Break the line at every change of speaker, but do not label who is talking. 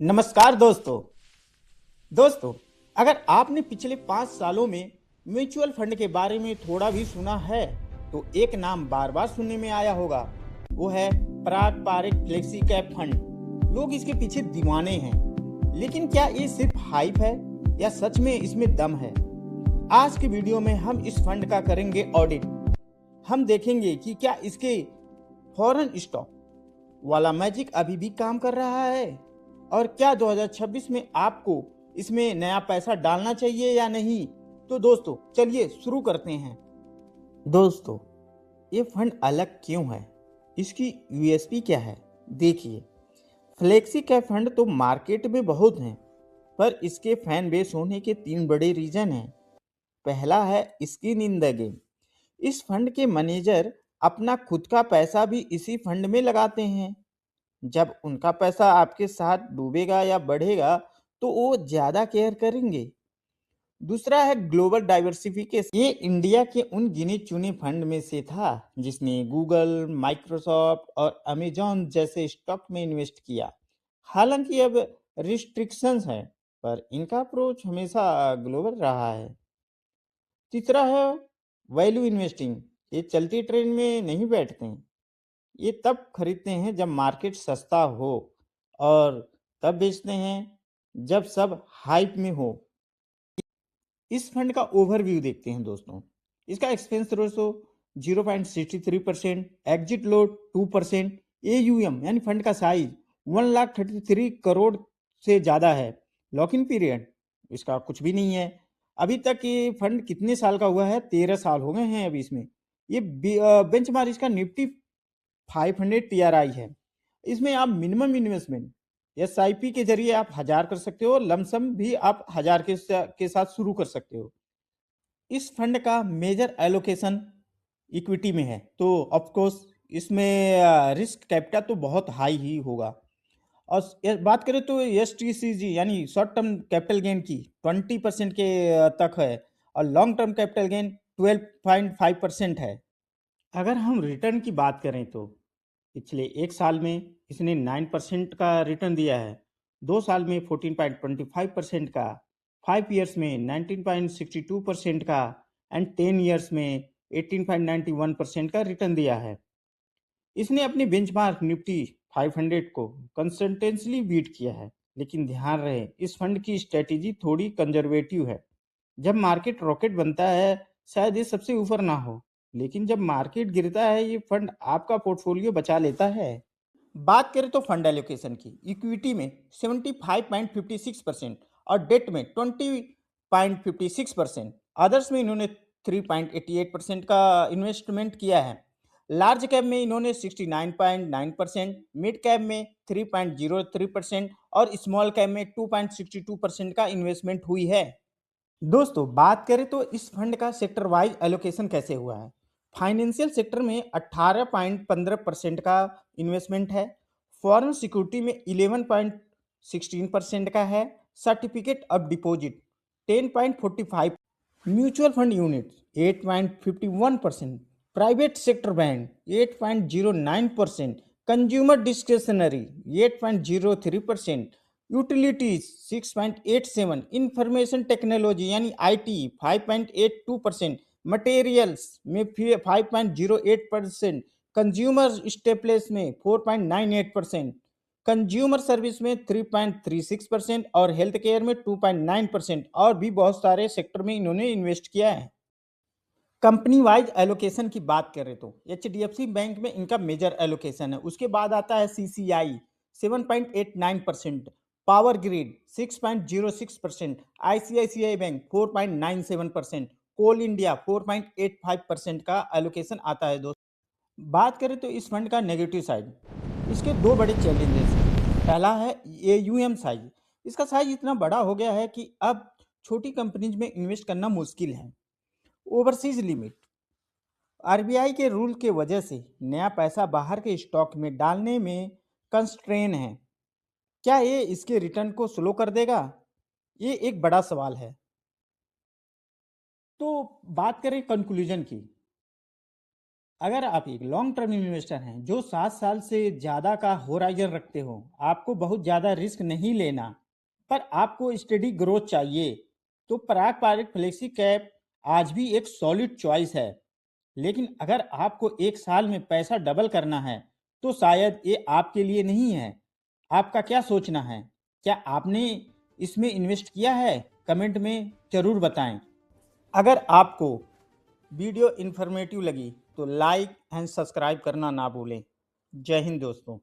नमस्कार दोस्तों। दोस्तों, अगर आपने पिछले 5 सालों में म्यूचुअल फंड के बारे में थोड़ा भी सुना है तो एक नाम बार बार सुनने में आया होगा। वो है पारंपरिक फ्लेक्सी कैप फंड। लोग इसके पीछे दीवाने हैं, लेकिन क्या ये सिर्फ हाइप है या सच में इसमें दम है? आज के वीडियो में हम इस फंड का करेंगे ऑडिट। हम देखेंगे कि क्या इसके फॉरेन स्टॉक वाला मैजिक अभी भी काम कर रहा है, और क्या 2026 में आपको इसमें नया पैसा डालना चाहिए या नहीं। तो दोस्तों, चलिए शुरू करते हैं। दोस्तों, ये फंड अलग क्यों है, इसकी यूएसपी क्या है? देखिए, फ्लेक्सी कैप फंड तो मार्केट में बहुत हैं, पर इसके फैन बेस होने के 3 बड़े रीजन हैं। पहला है स्किन इन द गेम। इस फंड के मैनेजर अपना खुद का पैसा भी इसी फंड में लगाते हैं। जब उनका पैसा आपके साथ डूबेगा या बढ़ेगा तो वो ज्यादा केयर करेंगे। दूसरा है ग्लोबल डाइवर्सिफिकेशन। ये इंडिया के उन गिने चुने फंड में से था जिसने गूगल, माइक्रोसॉफ्ट और अमेजॉन जैसे स्टॉक में इन्वेस्ट किया। हालांकि अब रिस्ट्रिक्शंस हैं, पर इनका अप्रोच हमेशा ग्लोबल रहा है। तीसरा है वैल्यू इन्वेस्टिंग। ये चलती ट्रेंड में नहीं बैठते हैं, ये तब खरीदते हैं जब मार्केट सस्ता हो, और तब बेचते हैं जब सब हाइप में हो। इस फंड का ओवरव्यू देखते हैं दोस्तों। इसका expense ratio 0.63%, exit load 2%, AUM यानी फंड का साइज 1,33 करोड़ से ज़्यादा है। लॉक इन पीरियड इसका कुछ भी नहीं है। अभी तक ये फंड कितने साल का हुआ है? 13 साल हो गए हैं अभी इसमें। ये बेंचमार्क इसका निफ्टी 500 टीआरआई है। इसमें आप मिनिमम इन्वेस्टमेंट एसआईपी के जरिए आप 1000 कर सकते हो, लमसम भी आप 1000 के साथ शुरू कर सकते हो। इस फंड का मेजर एलोकेशन इक्विटी में है, तो ऑफ कोर्स इसमें रिस्क कैपिटल तो बहुत हाई ही होगा। और बात करें तो एस टी सी जी यानी शॉर्ट टर्म कैपिटल गेन की 20% के तक है, और लॉन्ग टर्म कैपिटल गेन 12.5% है। अगर हम रिटर्न की बात करें तो पिछले 1 साल में इसने 9% का रिटर्न दिया है, 2 साल में 14.25% का, 5 ईयर्स में 19.62% का, एंड 10 ईयर्स में 18.91% का रिटर्न दिया है। इसने अपने बेंचमार्क निफ्टी 500 को कंसिस्टेंटली बीट किया है। लेकिन ध्यान रहे, इस फंड की स्ट्रेटेजी थोड़ी कंजर्वेटिव है। जब मार्केट रॉकेट बनता है शायद ये सबसे ऊपर ना हो, लेकिन जब मार्केट गिरता है ये फंड आपका पोर्टफोलियो बचा लेता है। बात करें तो फंड एलोकेशन की, इक्विटी में 75.56% और डेट में 20.56%, अदर्स में इन्होंने 3.88% का इन्वेस्टमेंट किया है। लार्ज कैप में इन्होंने 69.9%, मिड कैप में 3.03% और स्मॉल कैप में 2.62% का इन्वेस्टमेंट हुई है। दोस्तों, बात करें तो इस फंड का सेक्टर वाइज एलोकेशन कैसे हुआ है। फाइनेंशियल सेक्टर में 18.15% का इन्वेस्टमेंट है, फॉरेन सिक्योरिटी में 11.16% का है, certificate of deposit 10.45, mutual fund unit 8.51%, private sector bank 8.09%, consumer discretionary 8.03%, utilities 6.87, information technology यानी आईटी 5.82%, मटेरियल्स में 5.08%, कंज्यूमर स्टेपल्स में 4.98%, कंज्यूमर सर्विस में 3.36% और हेल्थ केयर में 2.9%, और भी बहुत सारे सेक्टर में इन्होंने इन्वेस्ट किया है। कंपनी वाइज एलोकेशन की बात करें तो एचडीएफसी बैंक में इनका मेजर एलोकेशन है। उसके बाद आता है CCI 7.89%, power grid 6.06%, ICICI bank 4.97%, कोल इंडिया 4.85% का एलोकेशन आता है। दोस्तों, बात करें तो इस फंड का नेगेटिव साइड, इसके 2 बड़े चैलेंजेस हैं। पहला है एयूएम साइज। इसका साइज इतना बड़ा हो गया है कि अब छोटी कंपनीज में इन्वेस्ट करना मुश्किल है। ओवरसीज लिमिट, आरबीआई के रूल के वजह से नया पैसा बाहर के स्टॉक में डालने में कंस्ट्रेन है। क्या ये इसके रिटर्न को स्लो कर देगा? ये एक बड़ा सवाल है। तो बात करें कंक्लूजन की, अगर आप एक लॉन्ग टर्म इन्वेस्टर हैं जो 7 साल से ज़्यादा का होराइजन रखते हो, आपको बहुत ज़्यादा रिस्क नहीं लेना, पर आपको स्टेडी ग्रोथ चाहिए, तो पराग पारिक फ्लेक्सी कैप आज भी एक सॉलिड चॉइस है। लेकिन अगर आपको एक साल में पैसा डबल करना है, तो शायद ये आपके लिए नहीं है। आपका क्या सोचना है? क्या आपने इसमें इन्वेस्ट किया है? कमेंट में ज़रूर बताएं। अगर आपको वीडियो इन्फॉर्मेटिव लगी तो लाइक एंड सब्सक्राइब करना ना भूलें। जय हिंद दोस्तों।